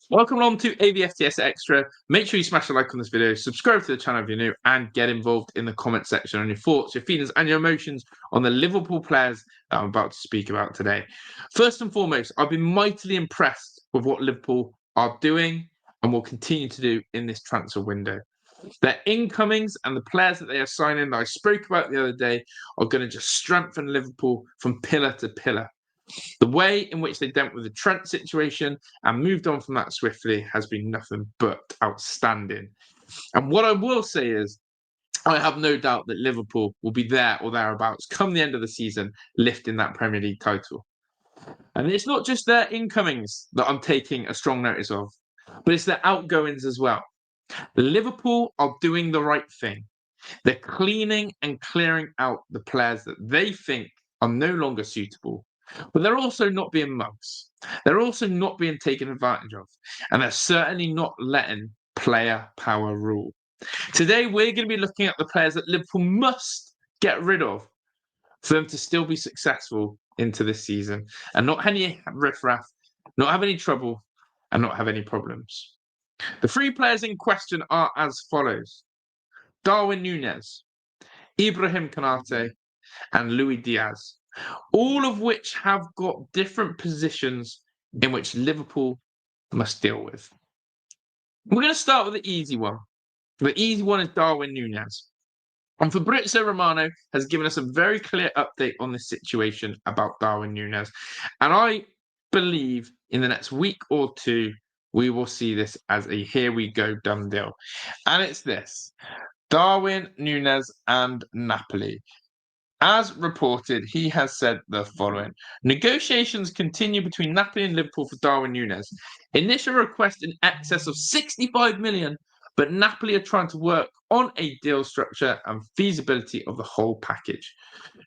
Welcome along to AVFTS Extra. Make sure you smash a like on this video, subscribe to the channel if you're new, and get involved in the comment section on your thoughts, your feelings, and your emotions on the Liverpool players that I'm about to speak about today. First and foremost, I've been mightily impressed with what Liverpool are doing and will continue to do in this transfer window. Their incomings and the players that they are signing that I spoke about the other day are going to just strengthen Liverpool from pillar to pillar. The way in which they dealt with the Trent situation and moved on from that swiftly has been nothing but outstanding. And what I will say is, I have no doubt that Liverpool will be there or thereabouts come the end of the season, lifting that Premier League title. And it's not just their incomings that I'm taking a strong notice of, but it's their outgoings as well. Liverpool are doing the right thing. They're cleaning and clearing out the players that they think are no longer suitable. But they're also not being mugs. They're also not being taken advantage of. And they're certainly not letting player power rule. Today, we're going to be looking at the players that Liverpool must get rid of for them to still be successful into this season and not any riffraff, not have any trouble, and not have any problems. The three players in question are as follows: Darwin Nunez, Ibrahima Konate, and Diaz, all of which have got different positions in which Liverpool must deal with. We're going to start with the easy one. The easy one is Darwin Nunez. And Fabrizio Romano has given us a very clear update on this situation about Darwin Nunez. And I believe in the next week or two, we will see this as a here we go done deal. And it's this: Darwin Nunez and Napoli. As reported, he has said the following: negotiations continue between Napoli and Liverpool for Darwin Nunez. Initial request in excess of 65 million, but Napoli are trying to work on a deal structure and feasibility of the whole package.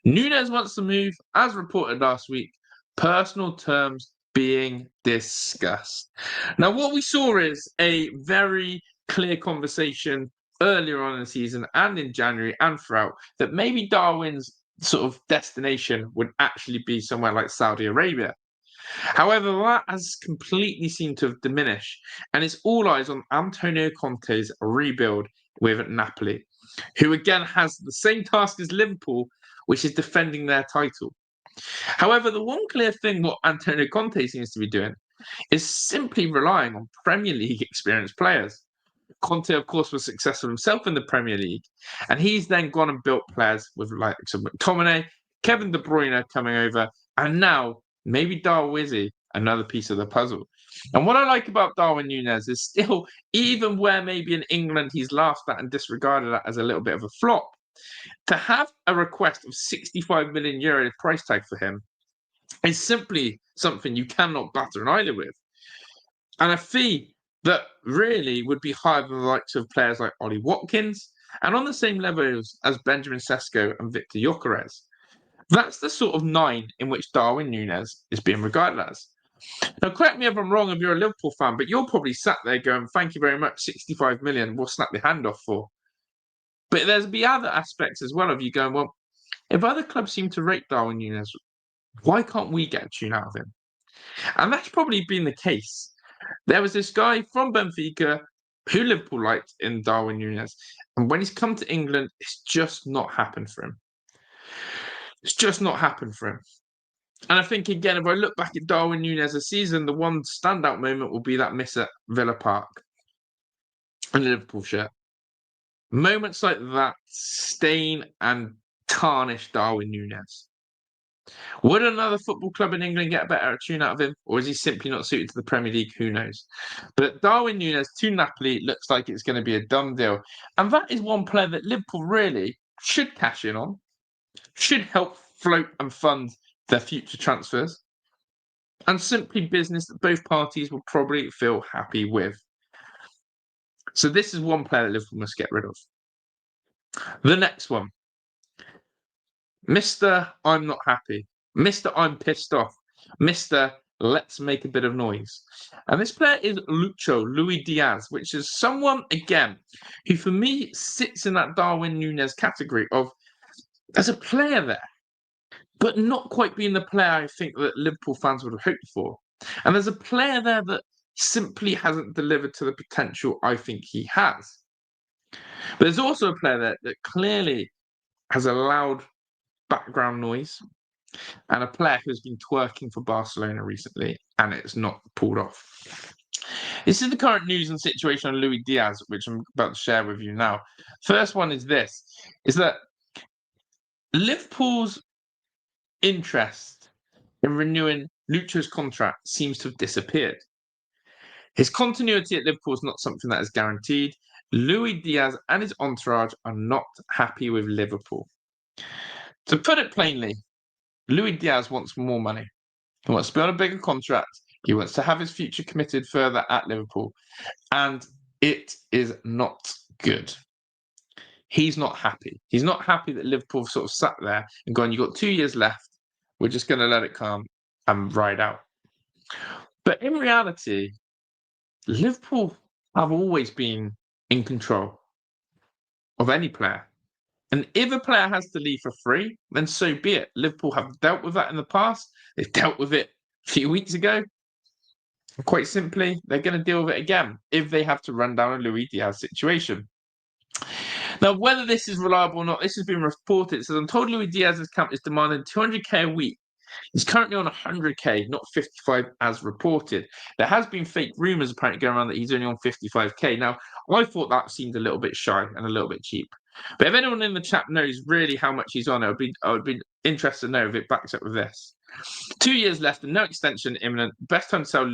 Nunez wants to move, as reported last week, personal terms being discussed. Now, what we saw is a very clear conversation earlier on in the season and in January and throughout that maybe Darwin's sort of destination would actually be somewhere like Saudi Arabia. However, that has completely seemed to have diminished, and it's all eyes on Antonio Conte's rebuild with Napoli, who again has the same task as Liverpool, which is defending their title. However, the one clear thing what Antonio Conte seems to be doing is simply relying on Premier League experienced players. Conte, of course, was successful himself in the Premier League, and he's then gone and built players with like some McTominay, Kevin De Bruyne coming over, and now maybe Darwizzi, another piece of the puzzle. And what I like about Darwin Nunez is still, even where maybe in England he's laughed at and disregarded that as a little bit of a flop, to have a request of 65 million euro price tag for him is simply something you cannot batter an eyelid with. And a fee that really would be higher than the likes of players like Ollie Watkins and on the same level as Benjamin Sesko and Victor Gyökeres. That's the sort of nine in which Darwin Nunez is being regarded as. Now, correct me if I'm wrong if you're a Liverpool fan, but you're probably sat there going, thank you very much, 65 million, we'll snap your hand off for. But there's be other aspects as well of you going, well, if other clubs seem to rate Darwin Nunez, why can't we get a tune out of him? And that's probably been the case. There was this guy from Benfica who Liverpool liked in Darwin Nunez. And when he's come to England, it's just not happened for him. It's just not happened for him. And I think, again, if I look back at Darwin Nunez this season, the one standout moment will be that miss at Villa Park in the Liverpool shirt. Moments like that stain and tarnish Darwin Nunez. Would another football club in England get a better tune out of him, or is he simply not suited to the Premier League? Who knows? But Darwin Nunez to Napoli looks like it's going to be a done deal. And that is one player that Liverpool really should cash in on, should help float and fund their future transfers, and simply business that both parties will probably feel happy with. So this is one player that Liverpool must get rid of. The next one, Mr. I'm not happy. Mr. I'm pissed off. Mr. Let's make a bit of noise. And this player is Luis Diaz, which is someone, again, who for me sits in that Darwin Nunez category of as a player there, but not quite being the player I think that Liverpool fans would have hoped for. And there's a player there that simply hasn't delivered to the potential I think he has. But there's also a player that clearly has a loud background noise and a player who's been twerking for Barcelona recently and it's not pulled off. This is the current news and situation on Luis Diaz, which I'm about to share with you now. First one is this, is that Liverpool's interest in renewing Lucho's contract seems to have disappeared. His continuity at Liverpool is not something that is guaranteed. Luis Diaz and his entourage are not happy with Liverpool. To put it plainly, Luis Diaz wants more money. He wants to be on a bigger contract. He wants to have his future committed further at Liverpool. And it is not good. He's not happy. He's not happy that Liverpool sort of sat there and gone, you've got 2 years left. We're just going to let it come and ride out. But in reality, Liverpool have always been in control of any player. And if a player has to leave for free, then so be it. Liverpool have dealt with that in the past. They've dealt with it a few weeks ago. Quite simply, they're going to deal with it again if they have to run down a Luis Diaz situation. Now, whether this is reliable or not, this has been reported. It says, I'm told Luis Diaz's camp is demanding 200k a week. He's currently on 100k, not 55 as reported. There has been fake rumours apparently going around that he's only on 55k. Now, I thought that seemed a little bit shy and a little bit cheap. But if anyone in the chat knows really how much he's on, I would be interested to know if it backs up with this. 2 years left and no extension imminent. Best time to sell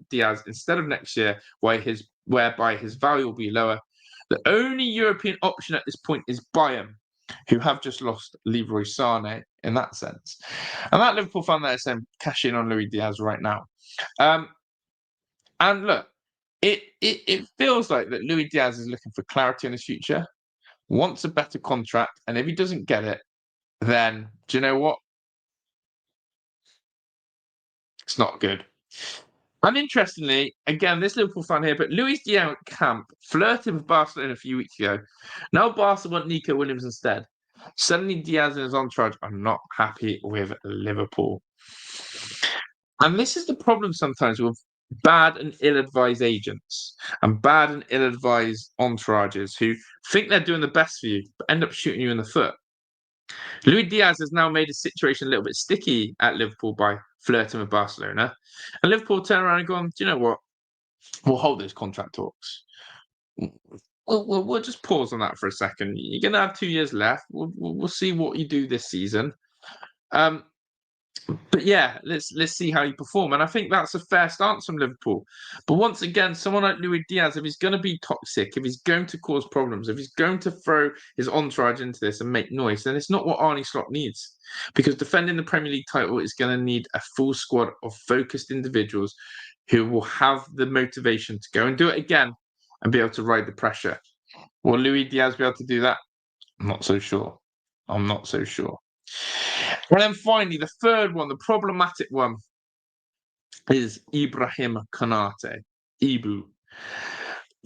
Diaz instead of next year, whereby his value will be lower. The only European option at this point is Bayern, who have just lost Leroy Sané in that sense. And that Liverpool fan there is saying, cash in on Luis Diaz right now. And look, it feels like that Luis Diaz is looking for clarity in his future, wants a better contract, and if he doesn't get it, then do you know what? It's not good. And interestingly, again, this Liverpool fan here, but Luis Diaz camp flirted with Barcelona a few weeks ago. Now Barca want Nico Williams instead. Suddenly Diaz and his entourage are not happy with Liverpool. And this is the problem sometimes with bad and ill-advised agents and bad and ill-advised entourages who think they're doing the best for you, but end up shooting you in the foot. Luis Diaz has now made his situation a little bit sticky at Liverpool by flirting with Barcelona. And Liverpool turn around and go, do you know what? We'll hold those contract talks. We'll just pause on that for a second. You're going to have 2 years left. We'll see what you do this season. But yeah, let's see how you perform. And I think that's a fair stance from Liverpool. But once again, someone like Luis Diaz, if he's going to be toxic, if he's going to cause problems, if he's going to throw his entourage into this and make noise, then it's not what Arne Slot needs. Because defending the Premier League title is going to need a full squad of focused individuals who will have the motivation to go and do it again and be able to ride the pressure. Will Luis Diaz be able to do that? I'm not so sure. I'm not so sure. And then finally, the third one, the problematic one, is Ibrahima Konate, Ibu.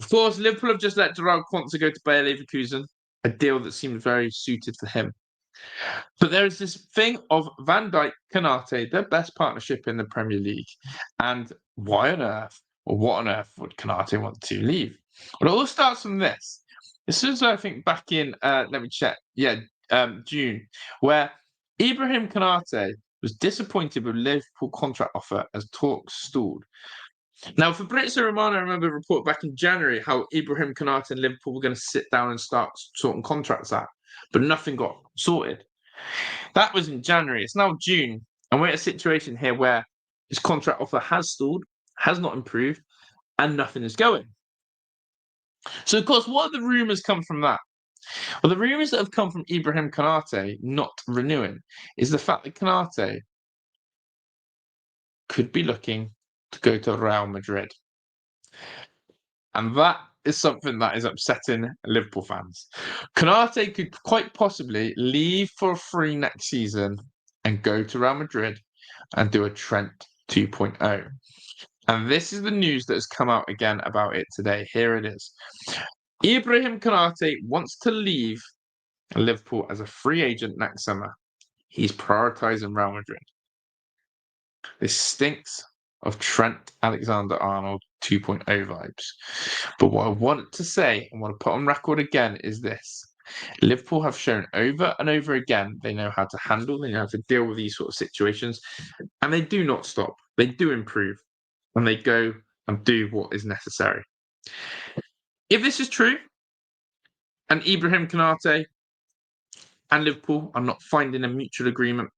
Of course, Liverpool have just let Gerard Quansah go to Bayer Leverkusen, a deal that seemed very suited for him. But there is this thing of Van Dijk, Konate, their best partnership in the Premier League. And why on earth, or what on earth would Konate want to leave? Well, it all starts from this. This was, I think, back in, let me check, June, where Ibrahim Konate was disappointed with Liverpool contract offer as talks stalled. Now, Fabrizio Romano, I remember, reported back in January how Ibrahim Konate and Liverpool were going to sit down and start sorting contracts out, but nothing got sorted. That was in January. It's now June, and we're in a situation here where his contract offer has stalled, has not improved, and nothing is going. So, of course, what are the rumours come from that? Well, the rumours that have come from Ibrahim Konate not renewing is the fact that Konate could be looking to go to Real Madrid. And that is something that is upsetting Liverpool fans. Konate could quite possibly leave for free next season and go to Real Madrid and do a Trent 2.0. And this is the news that has come out again about it today. Here it is. Ibrahim Konate wants to leave Liverpool as a free agent next summer. He's prioritising Real Madrid. This stinks of Trent Alexander-Arnold 2.0 vibes. But what I want to say and want to put on record again is this. Liverpool have shown over and over again they know how to handle, they know how to deal with these sort of situations, and they do not stop. They do improve, and they go and do what is necessary. If this is true, and Ibrahim Konate and Liverpool are not finding a mutual agreement,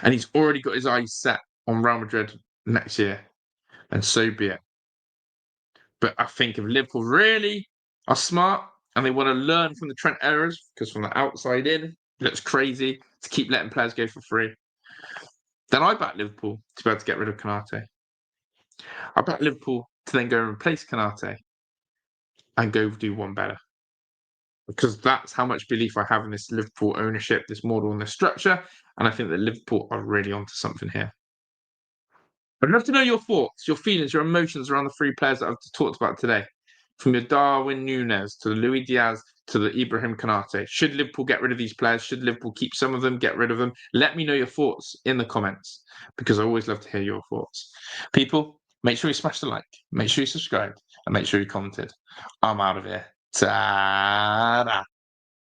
and he's already got his eyes set on Real Madrid next year, and so be it. But I think if Liverpool really are smart and they want to learn from the Trent errors, because from the outside in, it looks crazy to keep letting players go for free, then I back Liverpool to be able to get rid of Konate. I back Liverpool to then go and replace Konate and go do one better. Because that's how much belief I have in this Liverpool ownership, this model, and this structure. And I think that Liverpool are really onto something here. I'd love to know your thoughts, your feelings, your emotions around the three players that I've talked about today. From your Darwin Nunez to the Luis Diaz to the Ibrahim Konate. Should Liverpool get rid of these players? Should Liverpool keep some of them, get rid of them? Let me know your thoughts in the comments, because I always love to hear your thoughts. People, make sure you smash the like, make sure you subscribe, and make sure you commented. I'm out of here. Ta-da!